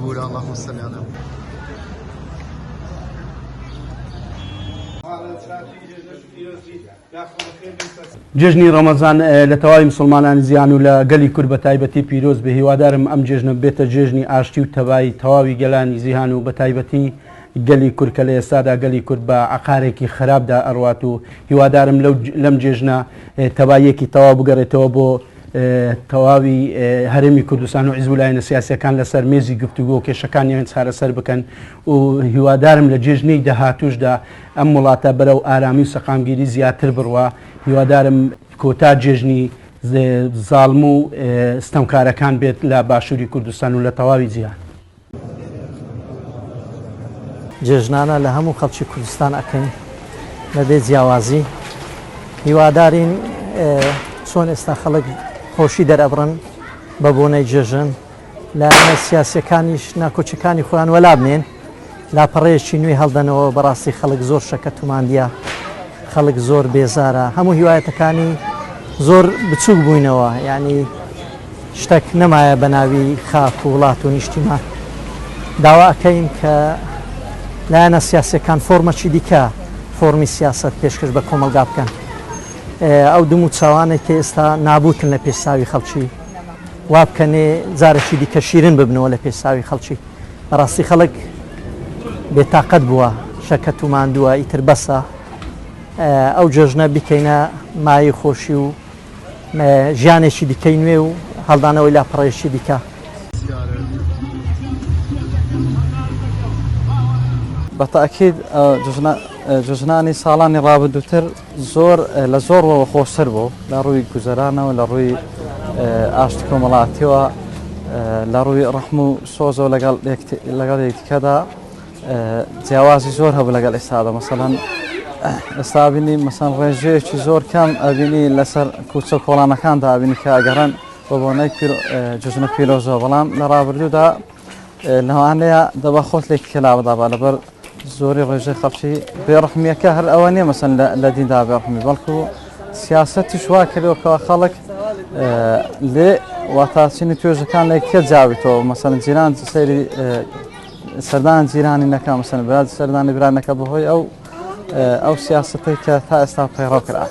قبول اللهم صل على جژنی ڕەمەزان لە تەواوی مسلمانانی زیان و لە گەلی کورد بە تایبەتی پیرۆز بە هیوادارم ئەم جێژنە بێتە جێژنی ئاشتی و تەواوی تەواوی گەلانی زیهان و بە تایبەتی گەلی کورد کە لە ئێستادا گەلی کورد بە عقارێکی خراپدا ئەڕوات و هیوادارم لەم جێژنە تەواییەکی تەواو بگەڕێتەوە بۆ تەواوی هەرێمی کوردستان و حیزب سیاسیەکان لەسەر مێزی گفتوگۆ و کێشەکانیان چارەسەر بکەن و هیوادارم لە جێژنەی داهاتووشدا ئەم وڵاتە بەرەو ئارامی و سەقامگیری زیاتر بڕوە هیوادارم کۆتا جێژنی زاڵم و ستەمکارەکان بێت لە باشووری کوردستان و لە تەواوی جیهان. جێژنانە لە هەموو خەڵکی کوردستان ئەکەین لەبێ جیاوازی هیوادارین چۆن ئێستا خەڵک خۆشی دەرەبڕن بە بۆنەی جێژن لە سیاسیەکانیش ناکۆچەکانی خۆیان وەلا بنێن لاپەڕەیەکی نوێی هەڵدەنەوە بەڕاستی خەڵک زۆر شەکە توماندیە خەڵک زۆر بێزارە هەموو هیوایەتەکانی زۆر بچووک بووینەوە یعنی شتێک نەمایە بە ناوی خاک و وڵات و نیشتیمان داوا ئەەکەین کە لایەنە سیاسیەکان فۆرمەکی دیکە فۆرمی سیاست پێشکەش بە کۆمەلگا بکەن ئەو دم و چاوانێک کە ئێستا نابوتن لە پێشساوی خەڵکی وا بکەنێ جارێکی دیکە شیرن ببنەوە لە پێشساوی خەڵکی بەڕاستی خەڵک بێتاقەت بووە شەکە توماندووە ئیتر بەسە ئەو جێژنە بکەینە مای خۆشی و ژیانێکی دیکەی نوێ و هەڵدانەوەی لاپەڕەیەکی دیکە. بەتاکید جژنانی ساڵانی ڕابردووتر زۆر لە زۆرەوە خۆشتر بوو لە ڕووی گوزەرانەوە لە ڕووی ئاشتی کۆمەڵاتیەوە لە ڕووی ڕەحم و سۆزەوە لەگەڵ یەکتیکەدا جیاوازی زۆر هەبوو لەگەڵ ئێستادا مەسەڵەن ئێستا بینی مەسەڵەن ڕێژەیەکی زۆر کەم ئەبینی لەسەر کوچە کۆڵانەکاندا ئەبینی کە ئەگەڕن بە بۆنەی جژنە پیرۆزەوە بەڵام لە ڕابردوودا لەوانەیە دەبەخۆت لێکی کەلاوەدا بە لەبەر زۆری ڕێژەی خەڵکی بێڕەحمیەکە هەر ئەوە نییە مەسەن لە دیندا بێڕەحمی بەڵکو سیاسەتی شوا کردەوەکەوە خەڵک لێ واتاچینی توێژەکان لە یەکێ جاویتەوە مەسەن جیران سەیری سەردان جیرانی نەکە مەسەن براد سەردانی برانەکە بەهۆی ئەو سیاسەتەی کە تا ئێستا پەیڕەو کرا.